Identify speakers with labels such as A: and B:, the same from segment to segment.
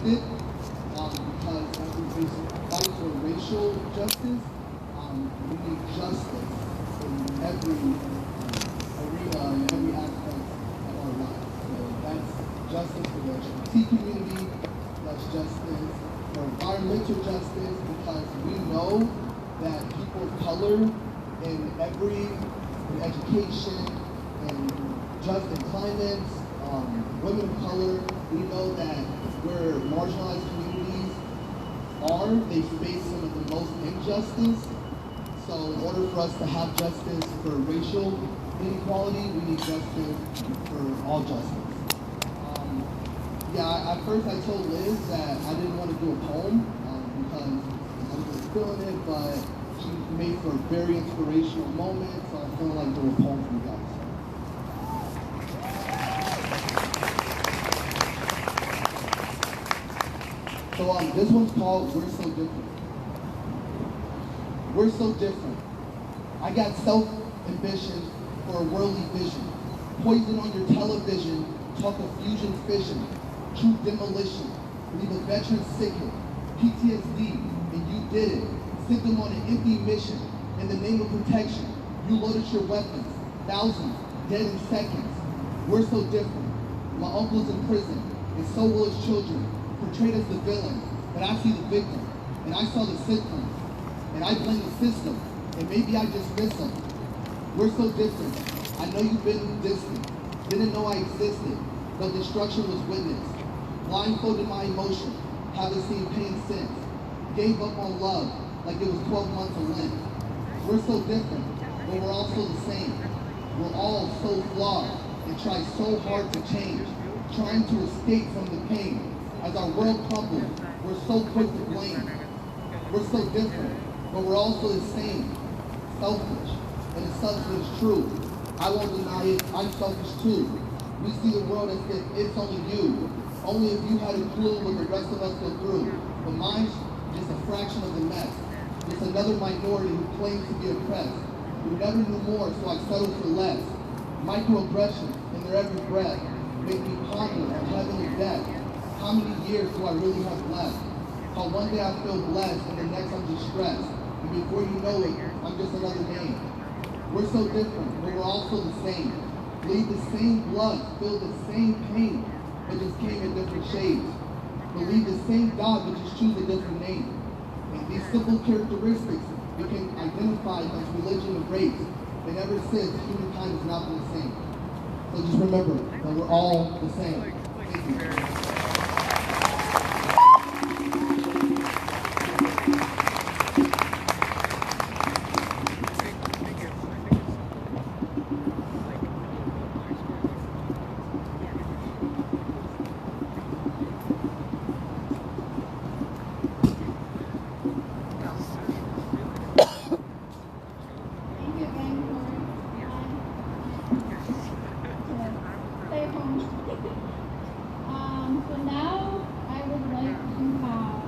A: respected because as we fight for racial justice, we need justice in every arena, in every aspect of our life. So that's justice for the LGBT community, that's justice for environmental justice, because we know that people of color in education, and just in climate, women of color, we know that where marginalized communities are, they face some of the most injustice. So in order for us to have justice for racial inequality, we need justice for all justice. At first I told Liz that I didn't want to do a poem because I wasn't feeling it, but she made for a very inspirational moment, so I feel like doing a poem for you guys. So this one's called We're So Different. We're so different. I got self-ambition for a worldly vision. Poison on your television, talk of fusion fission, true demolition, leave a veteran sickened, PTSD, and you did it. Sent them on an empty mission in the name of protection. You loaded your weapons, thousands dead in seconds. We're so different. My uncle's in prison, and so will his children, portrayed as the villain, but I see the victim, and I saw the symptoms, and I blame the system, and maybe I just miss them. We're so different. I know you've been distant, didn't know I existed, but destruction was witnessed. Blindfolded my emotion, haven't seen pain since. Gave up on love, like it was 12 months of Lent. We're so different, but we're also the same. We're all so flawed, and try so hard to change, trying to escape from the pain. As our world crumbles, we're so quick to blame. We're so different, but we're also the same. Selfish, and the substance is true. I won't deny it, I'm selfish too. We see the world as if it's only you. Only if you had a clue what the rest of us go through. But mine's just a fraction of the mess. Just another minority who claims to be oppressed. Who never knew more, so I settled for less. Microaggressions in their every breath make me ponder on heaven and death. How many years do I really have left? How one day I feel blessed and the next I'm just stressed. And before you know it, I'm just another name. We're so different, but we're also the same. Bleed the same blood, feel the same pain, but just came in different shades. Believe the same God, but just choose a different name. And these simple characteristics we can identify as religion and race. And ever since, humankind has not been the same. So just remember that we're all the same. Thank you.
B: So now I would like to have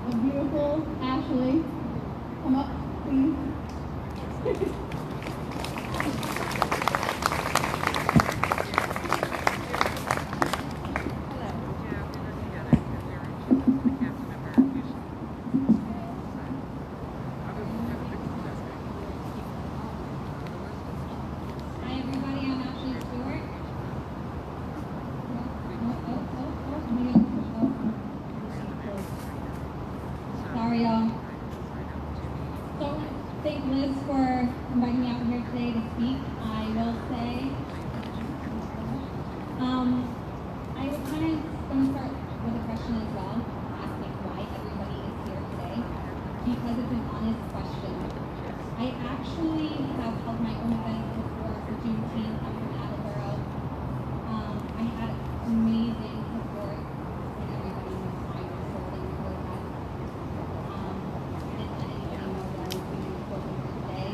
B: the beautiful Ashley come up, please. Sorry, y'all. So, thank Liz for inviting me out here today to speak. I will say, I was kind of going to start with a question as well, asking why everybody is here today, because it's an honest question. I actually have held my own events before for Juneteenth. I'm from Attleboro. I had amazing support and everybody was kind of supporting the protest. I didn't let anybody know that I was going to be spoken for today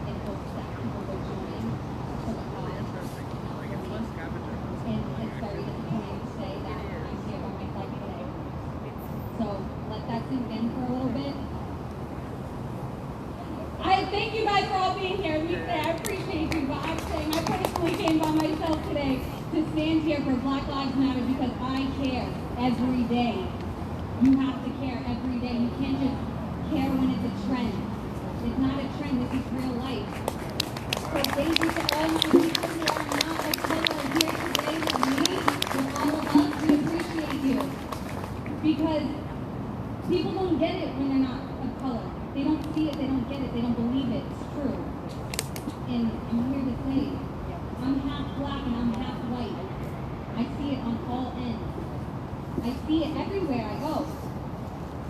B: in hopes that people would join for the cause. And it's very disappointing to say that I'm here by myself today. So let that sink in for a little bit. I thank you guys for all being here. I appreciate you, but I'm saying I personally came by myself today to stand here for Black Lives Matter because I care. every day. You have to care every day. You can't just care when it's a trend. It's not a trend, this is real life. So thank you to all my people who are not of color here today with me, with all of us. We appreciate you. Because people don't get it when they're not of color. They don't see it, they don't get it, they don't believe it. It's true. And I'm here to say, I'm half black and I'm half white. I see it on all ends. I see it everywhere I go.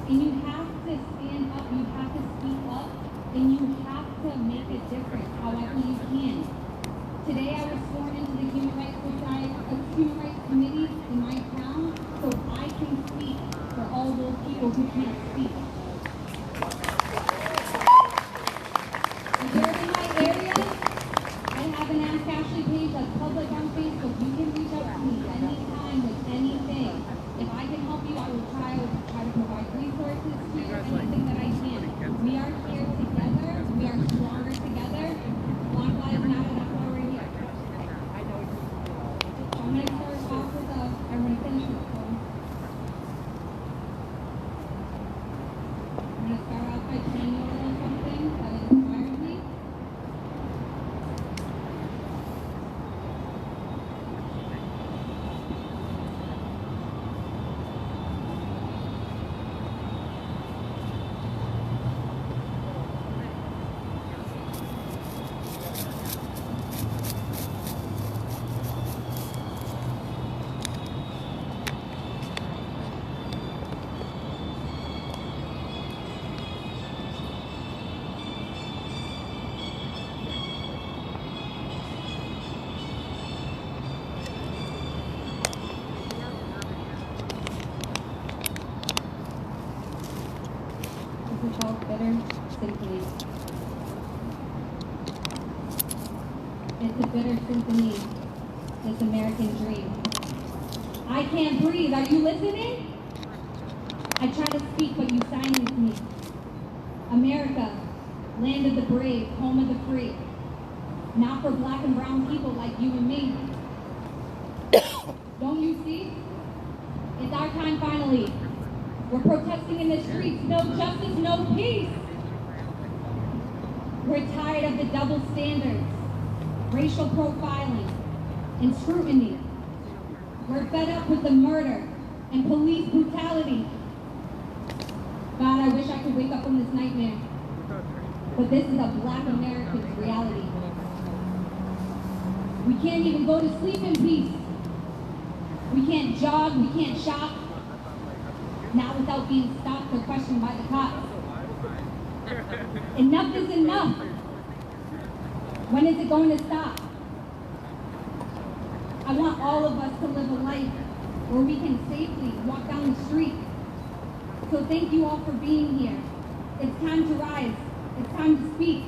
B: And you have to stand up, you have to speak up, and you have to make a difference however you can. Today I was sworn into the Human Rights Committee in my town, so I can speak for all those people who can't speak. If you're in my area, I have an Ask Ashley page that's public on Facebook. You can reach out to me anytime with anything. If I can help you, I will try to provide resources to you, anything that I can. We are here together. We are stronger together. Black Lives Matter, that's why we're here. I'm going to start off with I'm going to finish this poem. I'm going to start off by telling you a little something that has inspired me. This is called Bitter Symphony. It's a bitter symphony, this American dream. I can't breathe, are you listening? I try to speak, but you silence me. America, land of the brave, home of the free. Not for black and brown people like you and me. Don't you see? It's our time finally. We're protesting in the streets, no justice, no peace. We're tired of the double standards, racial profiling, and scrutiny. We're fed up with the murder and police brutality. God, I wish I could wake up from this nightmare. But this is a black American's reality. We can't even go to sleep in peace. We can't jog, we can't shop. Not without being stopped or questioned by the cops. Enough is enough. When is it going to stop? I want all of us to live a life where we can safely walk down the street. So thank you all for being here. It's time to rise. It's time to speak.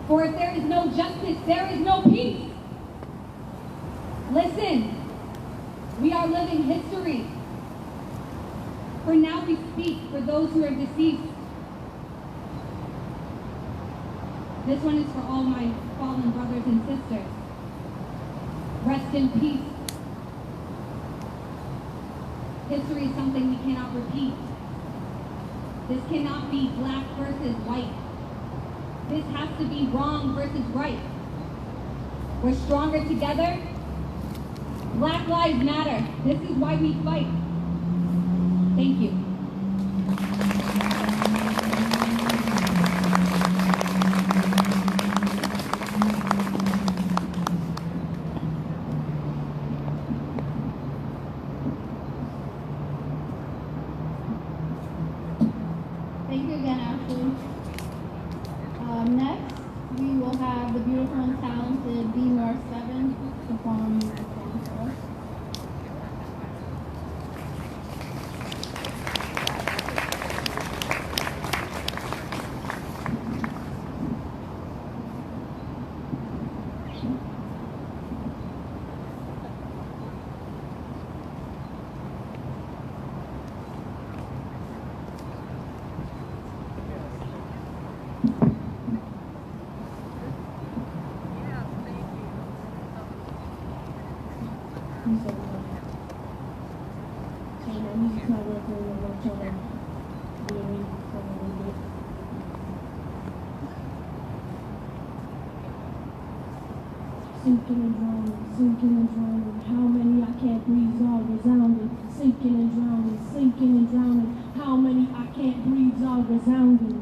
B: For if there is no justice, there is no peace. Listen, we are living history. For now we speak for those who are deceased. This one is for all my fallen brothers and sisters. Rest in peace. History is something we cannot repeat. This cannot be black versus white. This has to be wrong versus right. We're stronger together. Black Lives Matter. This is why we fight. Thank you.
C: Thank you again, Ashley. Next, we will have the beautiful and talented B North 7 perform the song for us. And music's not working, and I'm trying to be a really fun a little bit. Sinking and drowning, how many I can't breathe all resounding. Sinking and drowning, how many I can't breathe all resounding.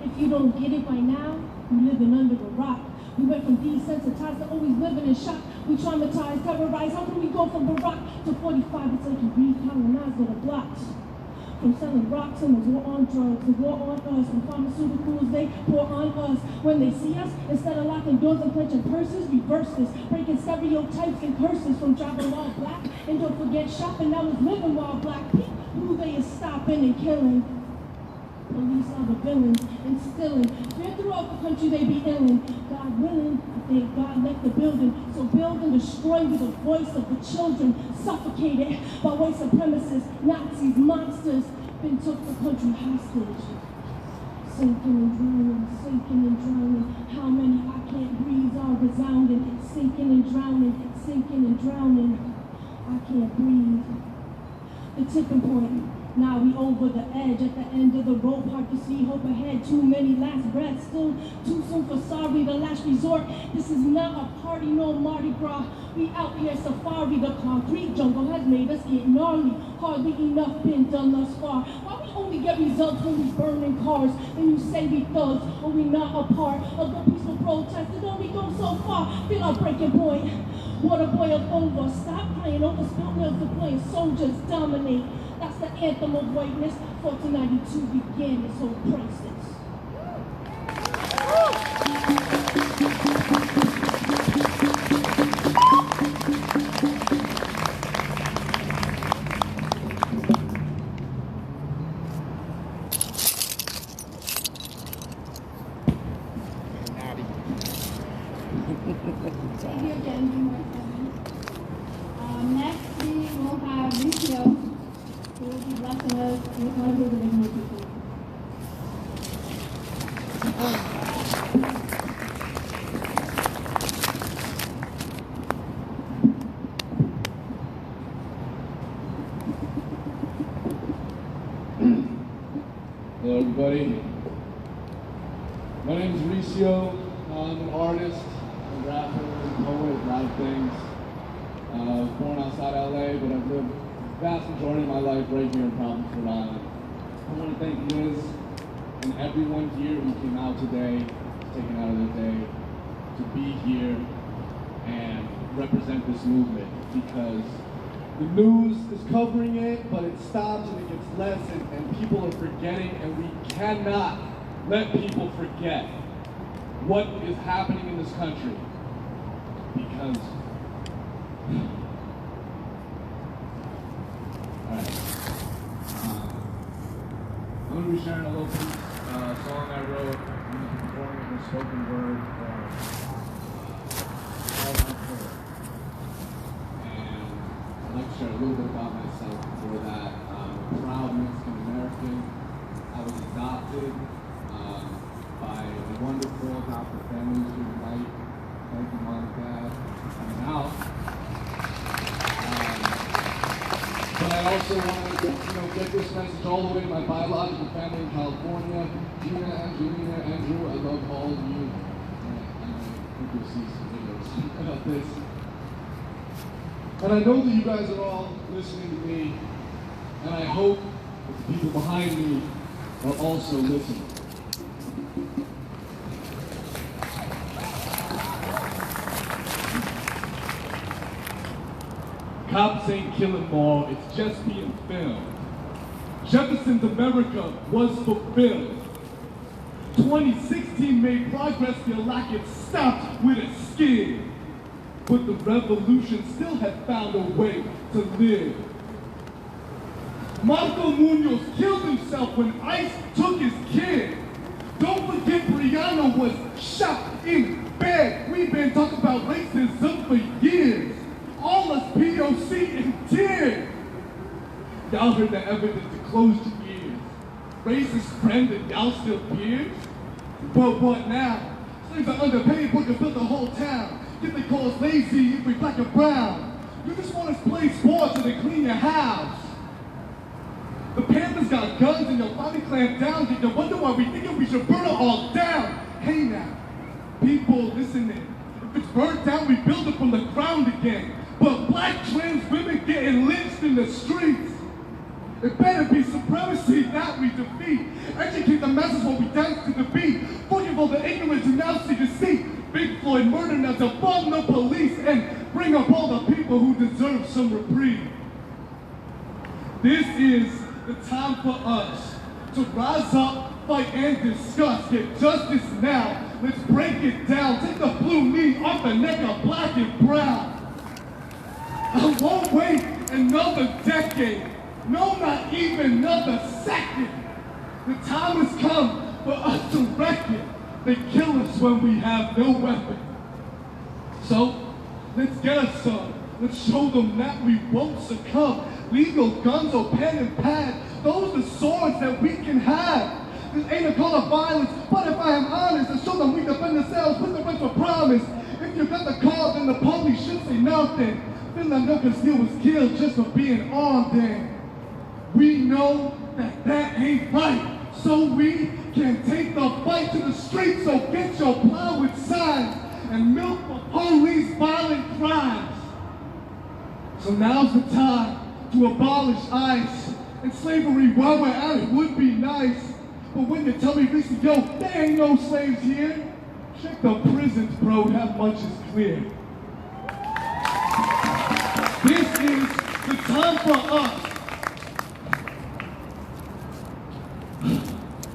C: If you don't get it by now, you living under a rock. We went from desensitized to always living in shock. We traumatized, terrorized, how can we go from Barack to 45? It's like you recolonized with the blocks. From selling rocks and the war on drugs, the war on us, from pharmaceuticals they pour on us. When they see us, instead of locking doors and clenching purses, reverse this, breaking stereotypes and curses. From driving while black, and don't forget shopping, now is living while black. People who they is stopping and killing. Police are the villains, instilling fear throughout the country they be illin'. God willing, I think God left the building. So build and destroy with the voice of the children, suffocated by white supremacists, Nazis, monsters, been took the country hostage. Sinking and drowning, how many I can't breathe all resounding. Sinking and drowning, I can't breathe. The tipping point. Now we over the edge, at the end of the rope, hard to see hope ahead. Too many last breaths, still too soon for sorry, the last resort. This is not a party, no Mardi Gras. We out here safari, the concrete jungle has made us get gnarly. Hardly enough been done thus far. Why we only get results when we burning cars? When you say we thugs, or we not a part of the peaceful protest, and only go so far, feel our breaking point. Water boiled over, stop playing over spilt milk to playing soldiers dominate. That's the anthem of whiteness. 1492 began this whole process.
D: Thank you again, next we will have Lucio, who will be blessing us with one of his original pieces.
E: Hello everybody. My name is Ricio. I'm an artist, a rapper, a poet, a lot of things. I was born outside LA, but I've lived the vast majority of my life right here in Providence, Rhode Island. I want to thank Liz and everyone here who came out today, taken out of their day, to be here and represent this movement, because the news is covering it, but it stops and it gets less, and people are forgetting, and we cannot let people forget what is happening in this country, because alright, I'm going to be sharing a little piece, song I wrote. I'm going to be performing it in spoken word. I'd like to share a little bit about myself before that. I'm a proud Mexican American. I was adopted by a wonderful adopted family here tonight. Thank you, Mom and Dad, for coming out. But I also want to get this message all the way to my biological family in California. Gina, Angelina, Andrew, I love all of you. And I think you'll see some videos about this. And I know that you guys are all listening to me, and I hope that the people behind me are also listening. Cops ain't killing more, it's just being filmed. Jefferson's America was fulfilled. 2016 made progress feel like it stopped with a skid. But the revolution still had found a way to live. Marco Munoz killed himself when ICE took his kid. Don't forget Brianna was shot in bed. We've been talking about racism for years. All us POC in tears. Y'all heard the evidence to close your ears. Racist friend and y'all still peers? But what now? Slaves are underpaid, working built the whole town. Get the calls lazy if we black and brown. You just want to play sports and then clean your house. The Panthers got guns and you'll finally clamp down. You wonder why we thinking we should burn it all down. Hey now, people listening. If it's burnt down, we build it from the ground again. But black trans women getting lynched in the streets. It better be supremacy that we defeat. Educate the masses while we dance to the beat. Forgive all the ignorance who now see deceit. Big Floyd murder now to bomb the police and bring up all the people who deserve some reprieve. This is the time for us to rise up, fight and discuss. Get justice now. Let's break it down. Take the blue knee off the neck of black and brown. I won't wait another decade. No, not even another second. The time has come for us to wreck it. They kill us when we have no weapon. So, let's get us some. Let's show them that we won't succumb. Legal guns or pen and pad, those are swords that we can have. This ain't a call of violence, but if I am honest, to show them we defend ourselves with the right for promise. If you got the call, then the police should say nothing. Philando Castile was killed just for being armed then. We know that that ain't right, so we can take the fight to the streets. So get your plywood signs and milk for police violent crimes. So now's the time to abolish ICE and slavery while we're at it would be nice. But when you tell me, Reese, yo, there ain't no slaves here, check the prisons, bro, that much is clear. This is the time for us.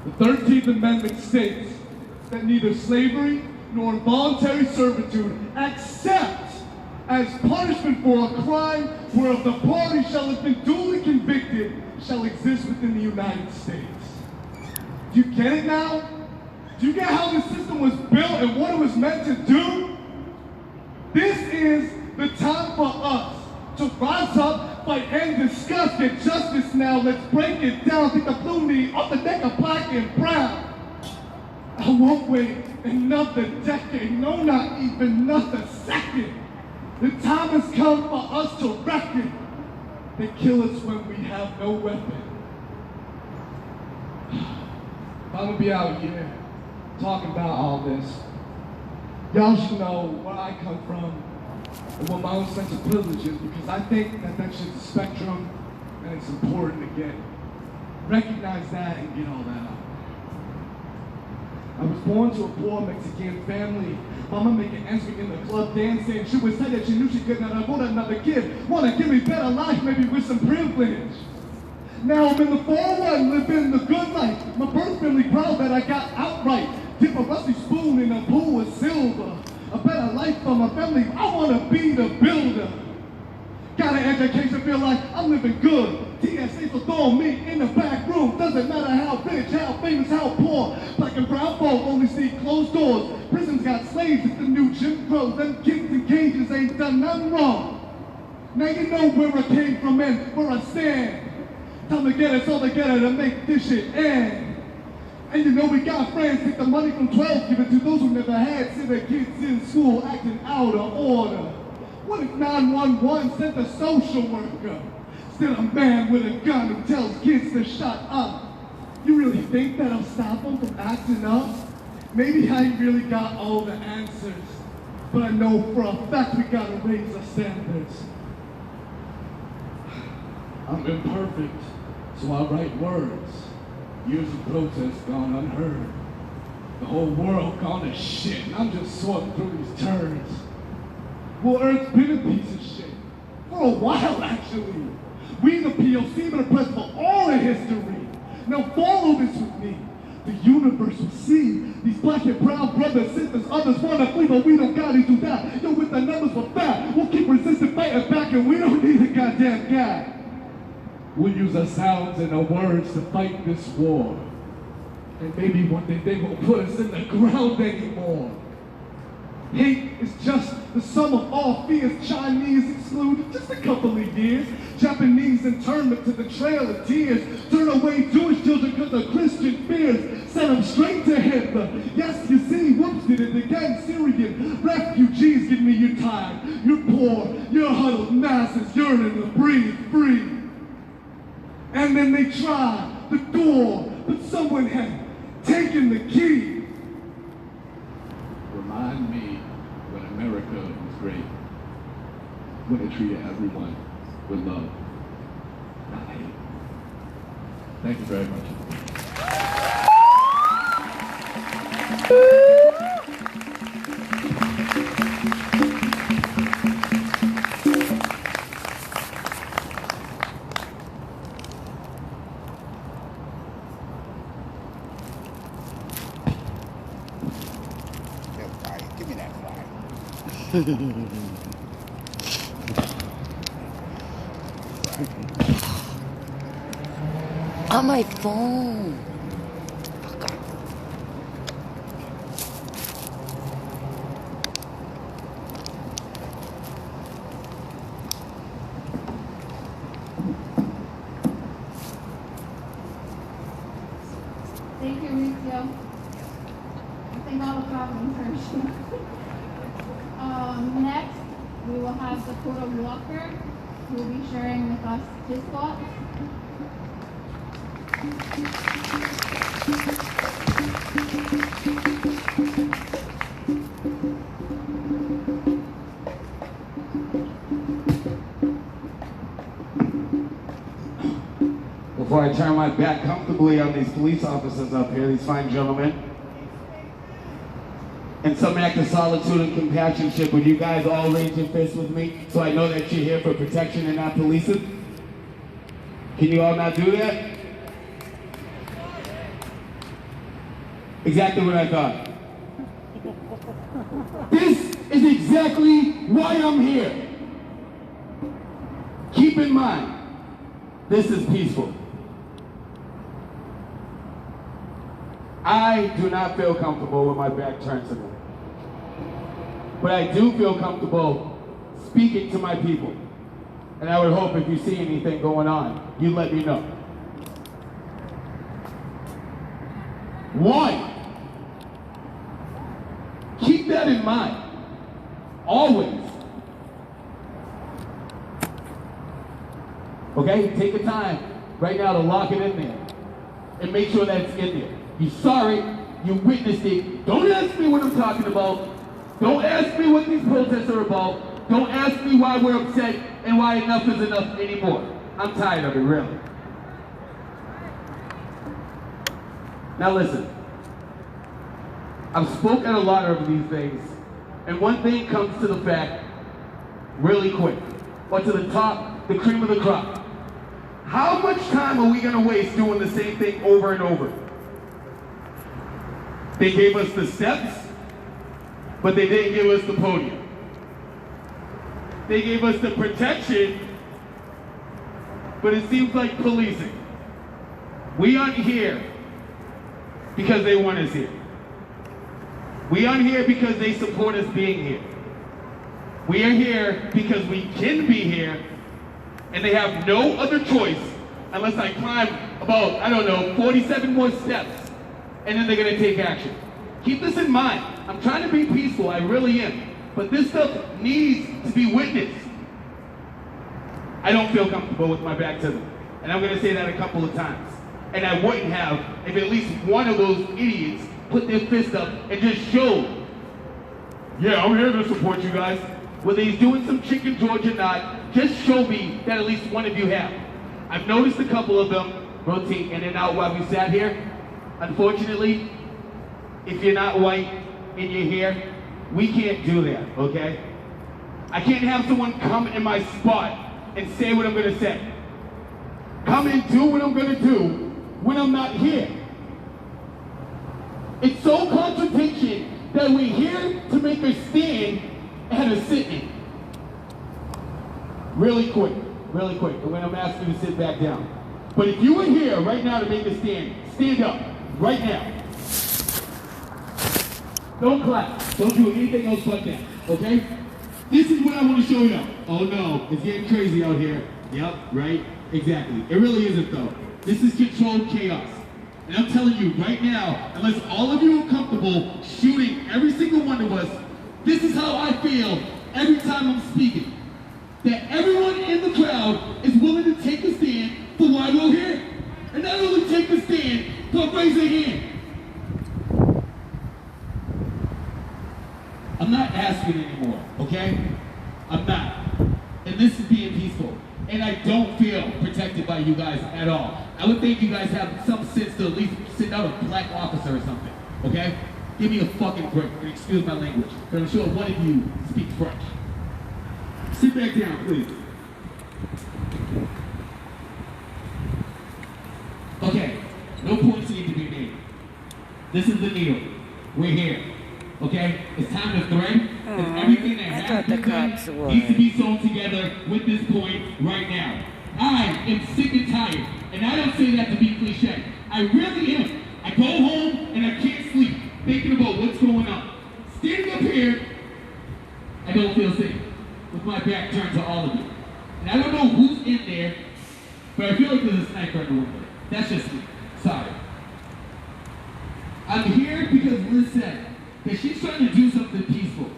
E: The 13th Amendment states that neither slavery nor involuntary servitude except as punishment for a crime whereof the party shall have been duly convicted shall exist within the United States. Do you get it now? Do you get how this system was built and what it was meant to do? This is the time for us to rise up, fight and discuss, get justice now. Let's break it down. Take the blue knee off the neck of black and brown. I won't wait another decade, no, not even another second. The time has come for us to wreck it. They kill us when we have no weapon. I'm gonna be out here talking about all this. Y'all should know where I come from and what my own sense of privilege is, because I think that that's just a spectrum and it's important to get recognize that and get all that out. I was born to a poor Mexican family. Mama making ends meet in the club dancing. She would say that she knew she could not afford another kid. Wanna give me better life, maybe with some privilege. Now I'm in the 401, living the good life. My birth family proud that I got outright. Dip a rusty spoon in a pool of silver. A better life for my family. I wanna be the builder. Got an education, feel like I'm living good. TSA for throwing me in the back room. Doesn't matter how rich, how famous, how poor. Black and brown folk only see closed doors. Prisons got slaves, it's the new Jim Crow. Them kids in cages ain't done nothing wrong. Now you know where I came from and where I stand. Time to get us all together to make this shit end. And you know we got friends, take the money from 12, give it to those who never had. See their kids in school acting out of order. What if 911 sent a social worker? Still a man with a gun who tells kids to shut up. You really think that'll stop them from acting up? Maybe I ain't really got all the answers, but I know for a fact we gotta raise our standards. I'm imperfect, so I write words. Years of protest gone unheard. The whole world gone to shit, and I'm just sorting through these turds. Well, Earth's been a piece of shit. For a while, actually. We the POC been oppressed for all of history. Now follow this with me. The universe will see. These black and brown brothers, sisters, others wanna flee, but we don't gotta do that. Yo, with the numbers we're fat, we'll keep resisting, fighting back, and we don't need a goddamn guy. We'll use our sounds and our words to fight this war. And maybe one day they won't put us in the ground anymore.
F: Hate is just the sum of all fears. Chinese excluded just a couple of years. Japanese internment to the trail of tears. Turn away Jewish children because of Christian fears. Send them straight to Hitler. Yes, you see, whoops did it again. Syrian refugees, give me your time. You're poor, you're huddled masses yearning to breathe free. And then they tried the door, but someone had taken the key.
E: Remind me when America was great, when it treated everyone with love, not hate. Thank you very much.
G: Give me that flag.
H: On my phone.
D: Thank you, Ricio. I think all the problems are next, we will have Dakota Walker, who will be sharing with us his thoughts.
I: Before I turn my back comfortably on these police officers up here, these fine gentlemen, in some act of solitude and companionship, would you guys all raise your fists with me so I know that you're here for protection and not policing? Can you all not do that? Exactly what I thought. This is exactly why I'm here. Keep in mind, this is peaceful. I do not feel comfortable with my back turned to them. But I do feel comfortable speaking to my people. And I would hope if you see anything going on, you let me know. One, keep that in mind, always. Okay, take the time right now to lock it in there and make sure that it's in there. You saw it, you witnessed it. Don't ask me what I'm talking about. Don't ask me what these protests are about. Don't ask me why we're upset and why enough is enough anymore. I'm tired of it, really. Now listen, I've spoken a lot of these things, and one thing comes to the fact really quick, or to the top, the cream of the crop. How much time are we gonna waste doing the same thing over and over? They gave us the steps, but they didn't give us the podium. They gave us the protection, but it seems like policing. We aren't here because they want us here. We aren't here because they support us being here. We are here because we can be here, and they have no other choice unless I climb about, I don't know, 47 more steps, and then they're gonna take action. Keep this in mind. I'm trying to be peaceful, I really am. But this stuff needs to be witnessed. I don't feel comfortable with my back to them. And I'm gonna say that a couple of times. And I wouldn't have if at least one of those idiots put their fist up and just showed, yeah, I'm here to support you guys. Whether he's doing some chicken George or not, just show me that at least one of you have. I've noticed a couple of them rotate in and out while we sat here. Unfortunately, if you're not white and you're here, we can't do that, okay? I can't have someone come in my spot and say what I'm gonna say. Come and do what I'm gonna do when I'm not here. It's so contradiction that we're here to make a stand and a sit-in. Really quick, and when I'm asking you to sit back down. But if you were here right now to make a stand up, right now. Don't clap. Don't do anything else but that. Okay? This is what I want to show you. Oh no, it's getting crazy out here. Yep, right? Exactly. It really isn't though. This is controlled chaos. And I'm telling you right now, unless all of you are comfortable shooting every single one of us, this is how I feel every time I'm speaking. That everyone in the crowd is willing to take a stand for why we're here. And not only take a stand, but raise their hand. I'm not asking anymore, okay? I'm not. And this is being peaceful. And I don't feel protected by you guys at all. I would think you guys have some sense to at least send out a black officer or something, okay? Give me a fucking break, and excuse my language, but I'm sure one of you speaks French. Sit back down, please. Okay, no points need to be made. This is the needle. We're here. Okay? It's time to thread. Because everything that has been done needs to be sewn together with this point right now. I am sick and tired. And I don't say that to be cliche. I really am. I go home and I can't sleep thinking about what's going on. Standing up here, I don't feel safe with my back turned to all of you. And I don't know who's in there, but I feel like there's a sniper in the window. That's just me. Sorry. I'm here because Liz said that she's trying to do something peaceful.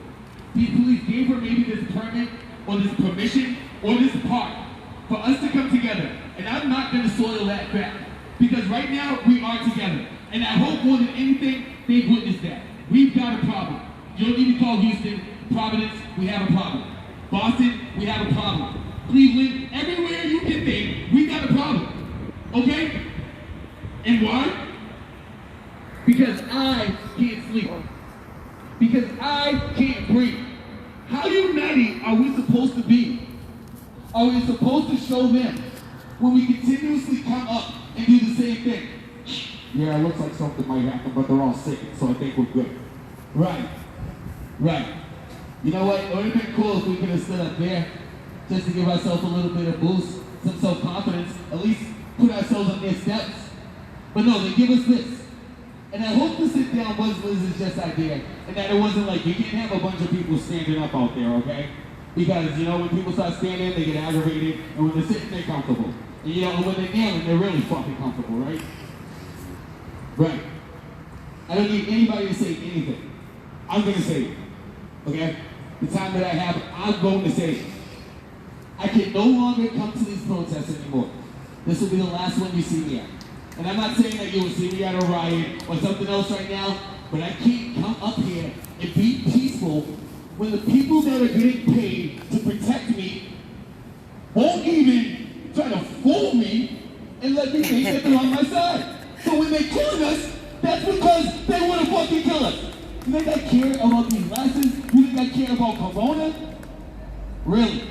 I: These police gave her maybe this permit, or this permission, or this park for us to come together. And I'm not going to soil that back. Because right now, we are together. And I hope more than anything, they've witnessed that. We've got a problem. You don't need to call Houston, Providence, we have a problem. Boston, we have a problem. Cleveland, everywhere you can think, we got a problem. Okay? And why? Because I can't sleep. Because I can't breathe. How united are we supposed to be? Are we supposed to show them when we continuously come up and do the same thing? Yeah, it looks like something might happen, but they're all sick, so I think we're good. Right. Right. You know what? It would have been cool if we could have stood up there just to give ourselves a little bit of boost, some self-confidence, at least put ourselves on their steps. But no, they give us this. And I hope the sit down was Liz's just idea, and that it wasn't like you can't have a bunch of people standing up out there, okay? Because, you know, when people start standing, they get aggravated, and when they're sitting, they're comfortable. And, you know, when they're kneeling, they're really fucking comfortable, right? Right. I don't need anybody to say anything. I'm going to say it, okay? The time that I have, I'm going to say it. I can no longer come to these protests anymore. This will be the last one you see me at. And I'm not saying that you will see me at a riot or something else right now, but I can't come up here and be peaceful when the people that are getting paid to protect me won't even try to fool me and let me think that they're on my side. So when they're killing us, that's because they want to fucking kill us. You think I care about these glasses? You think I care about Corona? Really?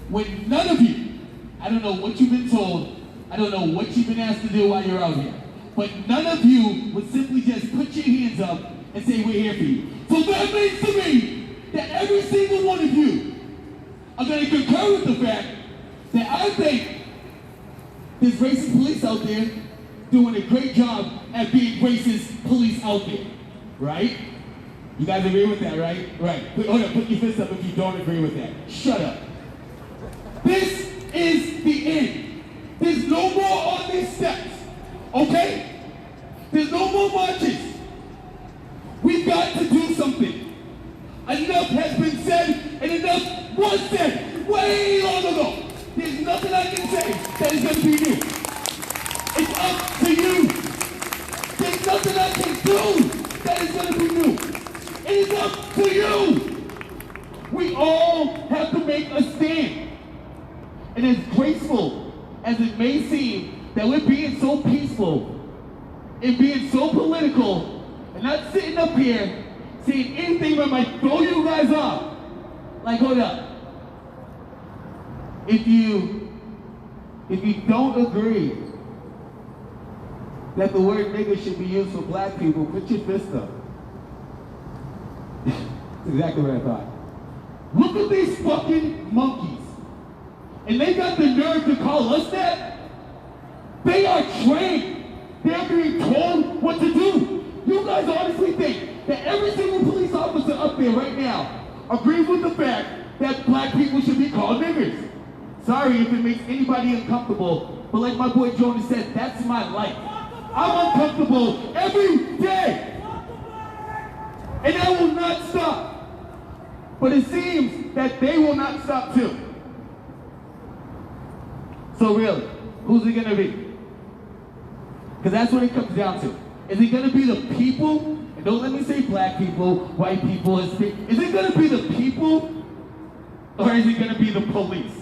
I: When none of you, I don't know what you've been told, I don't know what you've been asked to do while you're out here, but none of you would simply just put your hands up and say, we're here for you. So that means to me that every single one of you are going to concur with the fact that I think there's racist police out there doing a great job at being racist police out there, right? You guys agree with that, right? Right. Hold on, put your fist up if you don't agree with that. Shut up. This is the end. There's no more on these steps, okay? There's no more marches. We've got to do something. Enough has been said, and enough was said way long ago. There's nothing I can say that is going to be new. It's up to you. There's nothing I can do that is going to be new. It is up to you. We all have to make a stand. And as graceful as it may seem that we're being so peaceful and being so political and not sitting up here saying anything that might throw you guys off. Like, hold up. If you don't agree that the word nigger should be used for black people, put your fist up. That's exactly what I thought. Look at these fucking monkeys. And they got the nerve to call us that? They are trained. They're being told what to do. You guys honestly think that every single police here right now agrees with the fact that black people should be called niggers. Sorry if it makes anybody uncomfortable, but like my boy Jonas said, that's my life. I'm uncomfortable every day. And I will not stop. But it seems that they will not stop too. So really, who's it gonna be? Because that's what it comes down to. Is it gonna be the people? And don't let me say black people, white people, Hispanic. Is it gonna be the people? Or is it gonna be the police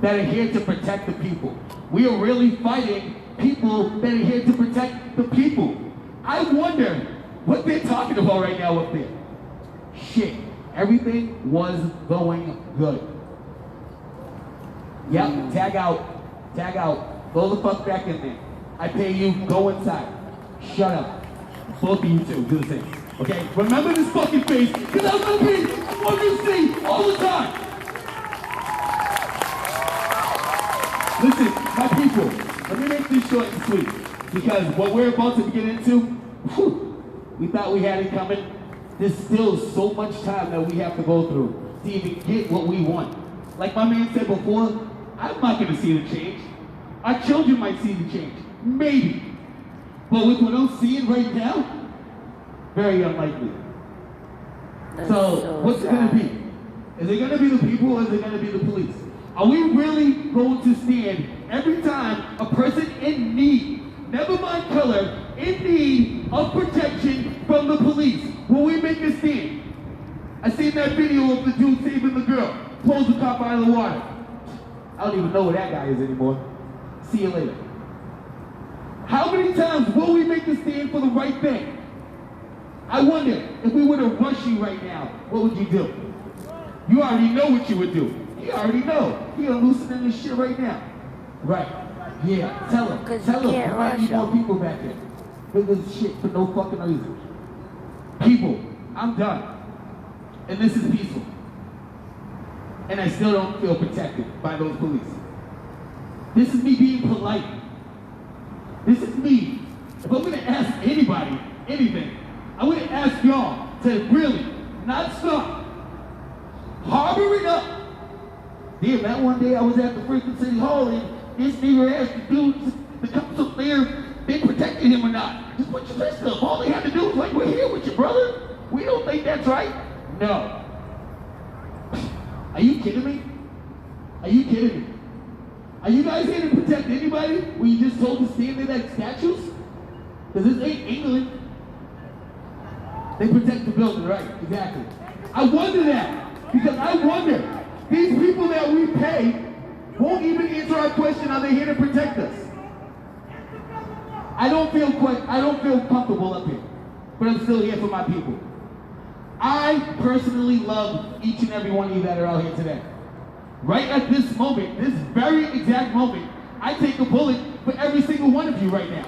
I: that are here to protect the people? We are really fighting people that are here to protect the people. I wonder what they're talking about right now up there. Shit, everything was going good. Yep, tag out, go the fuck back in there. I pay you, go inside. Shut up. Both of you two, do the same. Okay, remember this fucking face, because I'm gonna be on your seat all the time. Listen, my people, let me make this short and sweet, because what we're about to get into, whew, we thought we had it coming. There's still so much time that we have to go through to even get what we want. Like my man said before, I'm not gonna see the change. Our children might see the change, maybe. But with what I'm seeing right now, very unlikely. So what's it gonna be? Is it gonna be the people or is it gonna be the police? Are we really going to stand every time a person in need, never mind color, in need of protection from the police? Will we make a stand? I seen that video of the dude saving the girl, pulls the cop out of the water. I don't even know where that guy is anymore. See you later. How many times will we make a stand for the right thing? I wonder, if we were to rush you right now, what would you do? You already know what you would do. You already know. You're loosening this shit right now. Right. Yeah. Tell him. Tell him. There might be more people back there. Look at this shit for no fucking reason. People, I'm done. And this is peaceful. And I still don't feel protected by those police. This is me being polite. This is me. If I'm gonna ask anybody anything, I'm gonna ask y'all to really not stop harboring up. Damn, that one day I was at the freaking city hall and this nigga asked the dudes to come up there, they protected him or not. Just put your fist up. All they had to do was like, we're here with you, brother. We don't think that's right. No. Are you kidding me? Are you kidding me? Are you guys here to protect anybody when you just told to stand there like statues? Because this ain't England. They protect the building, right? Exactly. I wonder that. Because I wonder, these people that we pay won't even answer our question, are they here to protect us? I don't feel comfortable up here. But I'm still here for my people. I personally love each and every one of you that are out here today. Right at this moment, this very exact moment, I take a bullet for every single one of you right now.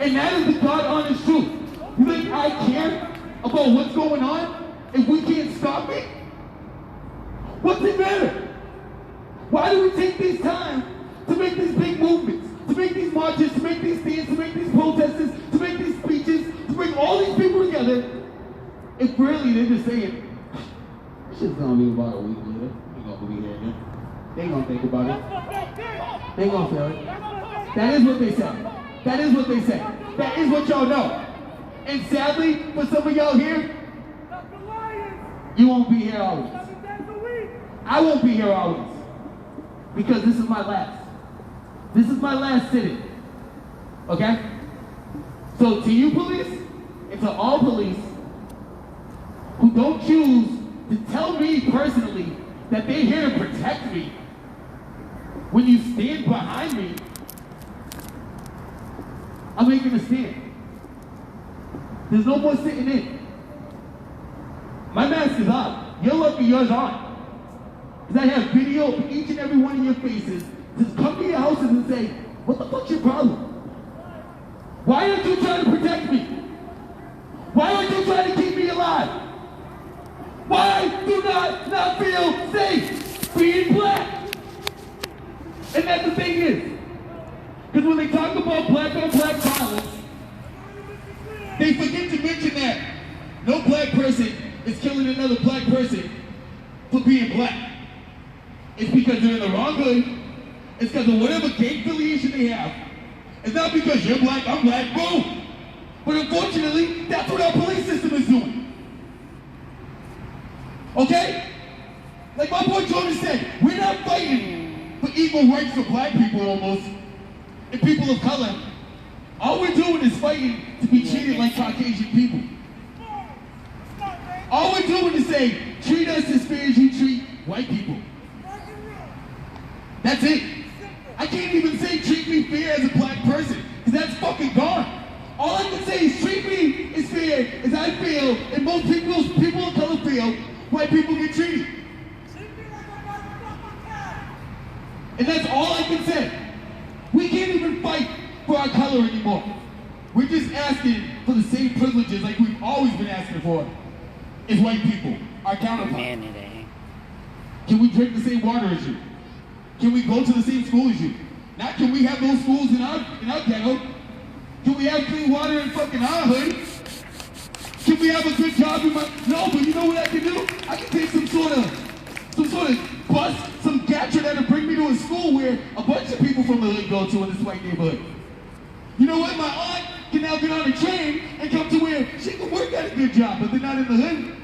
I: And that is the God-honest truth. You think I care about what's going on if we can't stop it? What's it matter? Why do we take this time to make these big movements, to make these marches, to make these stands, to make these protests, to make these speeches, to bring all these people together, if really they're just saying, this shit's gonna be about a week later. Gonna be here again. They ain't gonna think about it. They ain't gonna feel it. That is what they say. That is what they say. That is what y'all know. And sadly, for some of y'all here, you won't be here always. I won't be here always. Because this is my last. This is my last sitting. Okay? So to you police, and to all police who don't choose to tell me personally that they're here to protect me, when you stand behind me, I'm making a stand. There's no more sitting in. My mask is on. You're lucky yours on. Because I have video of each and every one of your faces. Just come to your houses and say, what the fuck's your problem? Why aren't you trying to protect me? Why aren't you trying to keep me alive? Why do not feel safe being black? And that's the thing is, because when they talk about black on black violence, they forget to mention that No black person is killing another black person for being black. It's because they're in the wrong hood. It's because of whatever gang affiliation they have. It's not because you're black, I'm black, boom. But unfortunately, that's what our police system is doing. Okay? Like my boy Jordan said, we're not fighting for equal rights for black people almost, and people of color. All we're doing is fighting to be treated like Caucasian people. All we're doing is saying, treat us as fair as you treat white people. That's it. I can't even say treat me fair as a black person, because that's fucking gone. All I can say is treat me as fair as I feel, and most people of color feel, white people get treated. And that's all I can say. We can't even fight for our color anymore. We're just asking for the same privileges like we've always been asking for as white people, our counterparts. Can we drink the same water as you? Can we go to the same school as you? Now, can we have those schools in our ghetto? Can we have clean water in fucking our hood? Can we have a good job in my... No, but you know what I can do? I can take some sort of bus, some gadget that'll bring me to a school where a bunch of people from the hood go to in this white neighborhood. You know what? My aunt can now get on a train and come to where she can work at a good job, but they're not in the hood.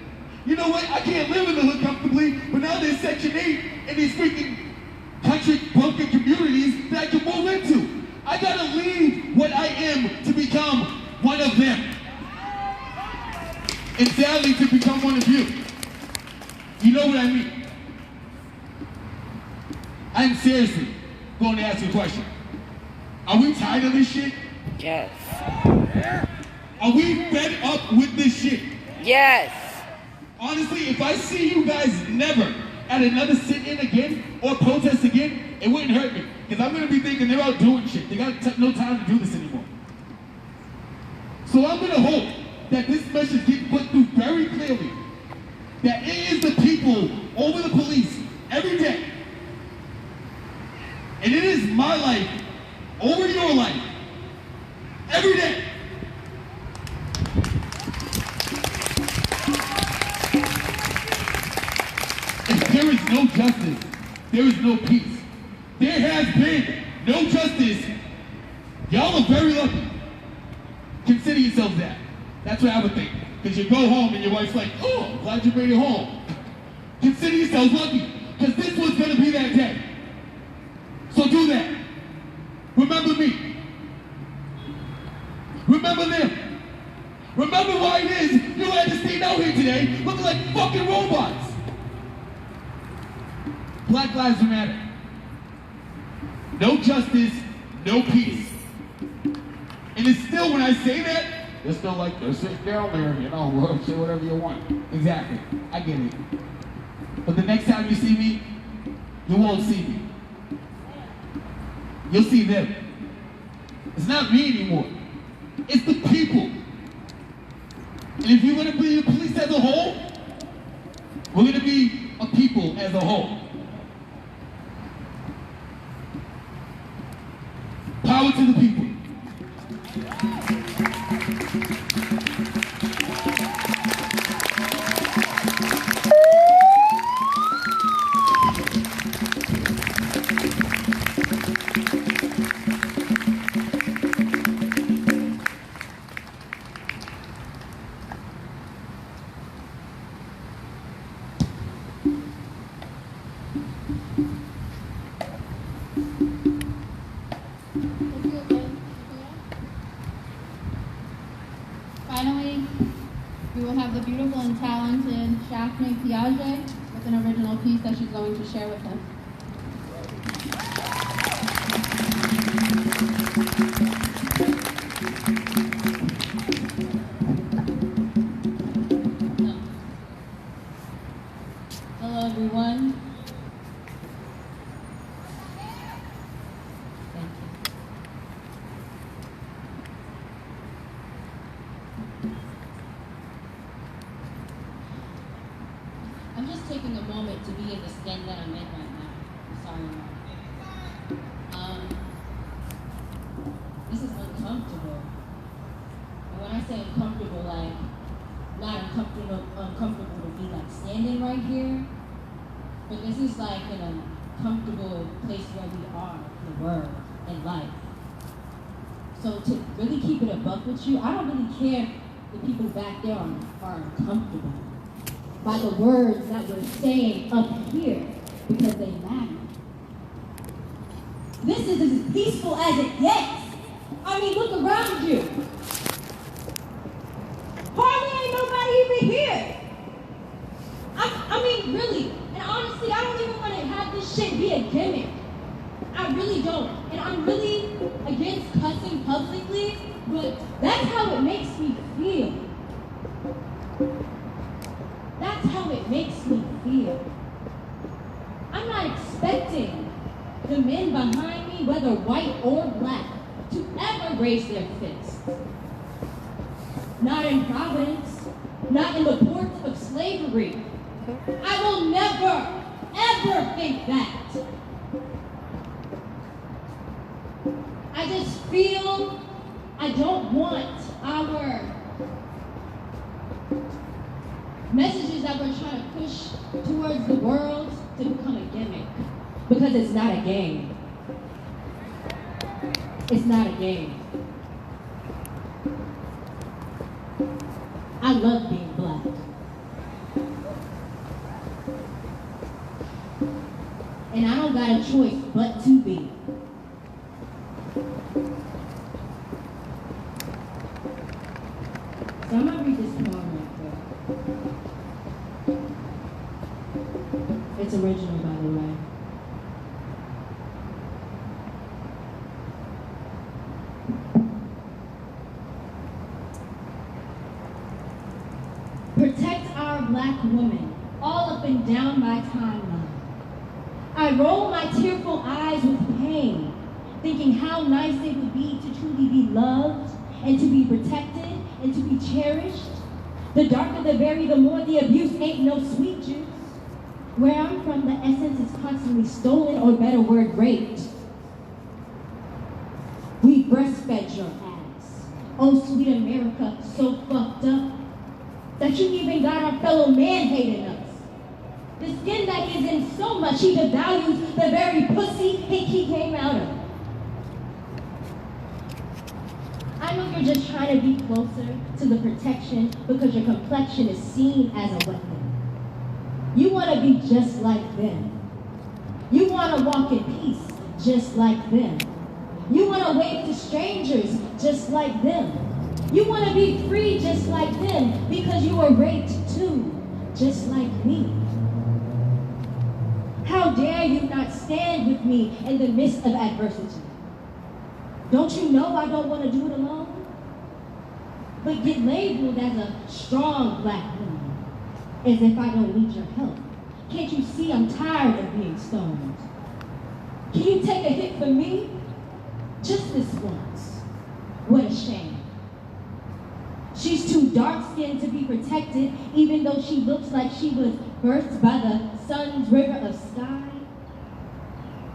I: You know what? I can't live in the hood comfortably, but now there's Section 8 and these freaking country broken communities that I can move into. I gotta leave what I am to become one of them. And sadly, to become one of you. You know what I mean? I'm seriously going to ask you a question. Are we tired of this shit?
H: Yes.
I: Are we fed up with this shit?
H: Yes.
I: Honestly, if I see you guys never at another sit-in again or protest again, it wouldn't hurt me. Because I'm going to be thinking they're out doing shit. They got no time to do this anymore. So I'm going to hope that this message gets put through very clearly. That it is the people over the police every day. And it is my life over your life every day. If there is no justice, there is no peace. There has been no justice. Y'all are very lucky. Consider yourselves that. That's what I would think. Because you go home and your wife's like, oh, I'm glad you made it home. Consider yourselves lucky. Because this was going to be that day. So do that. Remember me. Remember them. Remember why it is you had to stand out here today looking like fucking robots. Black Lives Matter. No justice, no peace. And it's still, when I say that, it's still like, they're sitting down there, you know, say whatever you want. Exactly. I get it. But the next time you see me, you won't see me. You'll see them. It's not me anymore. It's the people. And if you're going to be the police as a whole, we're going to be a people as a whole. Power to the people.
D: Finally, we will have the beautiful and talented Shafne Piaget with an original piece that she's going to share with us.
J: Hello, everyone. Thank you. I'm just taking a moment to be in the skin that I'm in right now. I'm sorry, Mom. This is uncomfortable. And when I say uncomfortable, like, not uncomfortable to be like standing right here, but this is like an uncomfortable place where we are in the world and life. So to really keep it a buck with you, I don't really care if the people back there are uncomfortable by the words that we're saying up here because they matter. This is as peaceful as it gets. I mean, look around you. Hardly ain't nobody even here. I mean, really, and honestly, I don't even want to have this shit be a gimmick. I really don't. And I'm really against cussing publicly, but that's how it makes me feel. That's how it makes me feel. I'm not expecting the men behind me, whether white or black, to ever raise their fist. Not in Providence, not in the ports of slavery. I will never, ever think that. I just feel I don't want our messages that we're trying to push towards the world to become a gimmick. Because it's not a game. It's not a game. I love being black. And I don't got a choice but to be. So I'm gonna read this poem right quick. It's original, by the way. Protect our black women, all up and down my timeline. I roll my tearful eyes with pain, thinking how nice it would be to truly be loved and to be protected and to be cherished. The darker the berry, the more the abuse. Ain't no sweet juice. Where I'm from, the essence is constantly stolen, or better word, raped. We breastfed your ass. Oh, sweet America, so fucked up that you even got our fellow man hating us. The skin that is in so much, he devalues the very pussy he came out of. I know you're just trying to be closer to the protection because your complexion is seen as a weapon. You want to be just like them. You want to walk in peace just like them. You want to wave to strangers just like them. You want to be free just like them because you were raped too, just like me. How dare you not stand with me in the midst of adversity? Don't you know I don't want to do it alone? But get labeled as a strong black woman, as if I don't need your help. Can't you see I'm tired of being stoned? Can you take a hit for me? Just this once. What a shame. She's too dark-skinned to be protected, even though she looks like she was birthed by the sun's river of sky.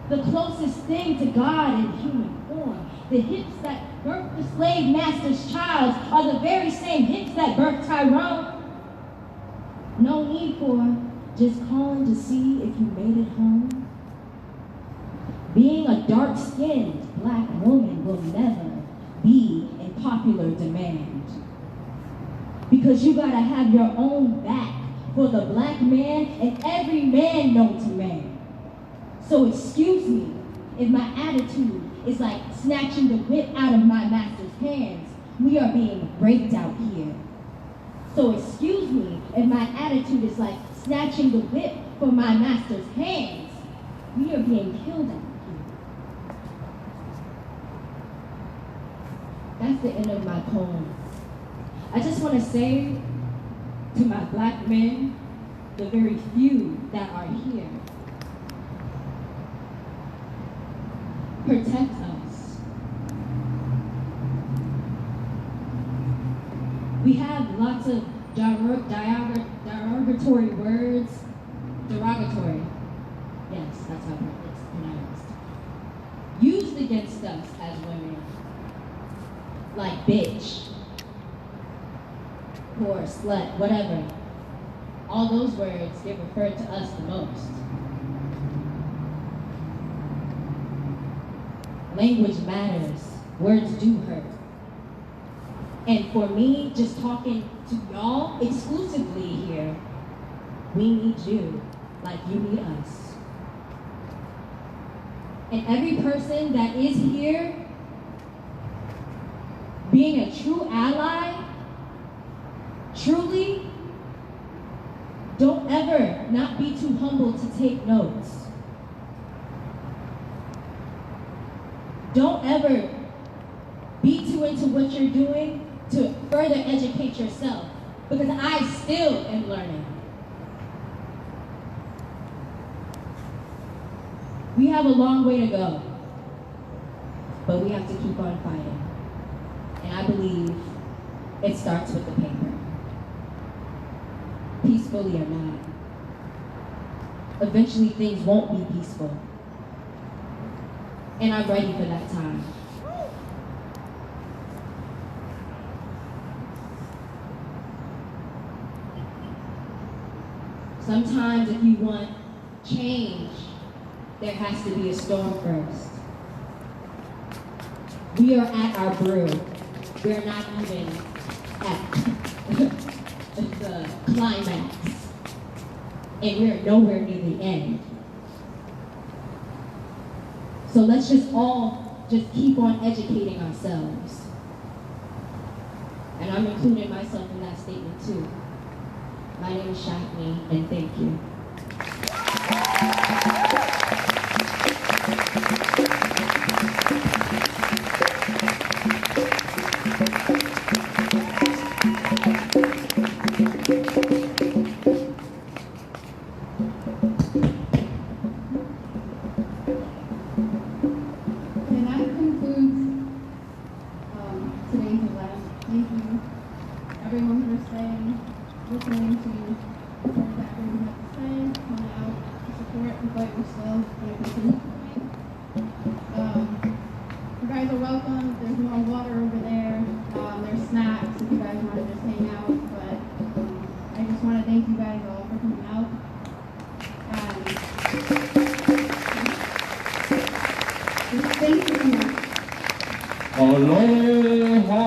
J: The closest thing to God in human form. The hips that birthed the slave master's child are the very same hips that birthed Tyrone. No need for just calling to see if you made it home. Being a dark-skinned black woman will never be in popular demand. Because you gotta have your own back for the black man and every man known to man. So excuse me if my attitude is like snatching the whip out of my master's hands. We are being raped out here. So excuse me if my attitude is like snatching the whip from my master's hands. We are being killed out here. That's the end of my poem. I just want to say to my black men, the very few that are here, protect us. We have lots of derogatory words. Derogatory. Yes, that's how it's pronounced. Used against us as women. Like bitch. whore, slut, whatever. All those words get referred to us the most. Language matters. Words do hurt. And for me, just talking to y'all exclusively here, we need you like you need us. And every person that is here, being a true ally, truly, don't ever not be too humble to take notes. Don't ever be too into what you're doing to further educate yourself, because I still am learning. We have a long way to go, but we have to keep on fighting. And I believe it starts with the paper. Peacefully or not. Eventually things won't be peaceful. And I'm ready for that time. Sometimes if you want change, there has to be a storm first. We are at our brew. We're not even at the climax. And we're nowhere near the end. So let's just all just keep on educating ourselves. And I'm including myself in that statement too. My name is Shahnee, and thank you.
D: And that concludes today's event. Thank you, everyone, for staying, listening to what everyone has to say, coming out to support the fight we're still going to continue fighting. You guys are welcome. There's more water over there. There's snacks if you guys want to just hang out. But I just want to thank you guys all for coming out. And thank you so much.
I: Aloha.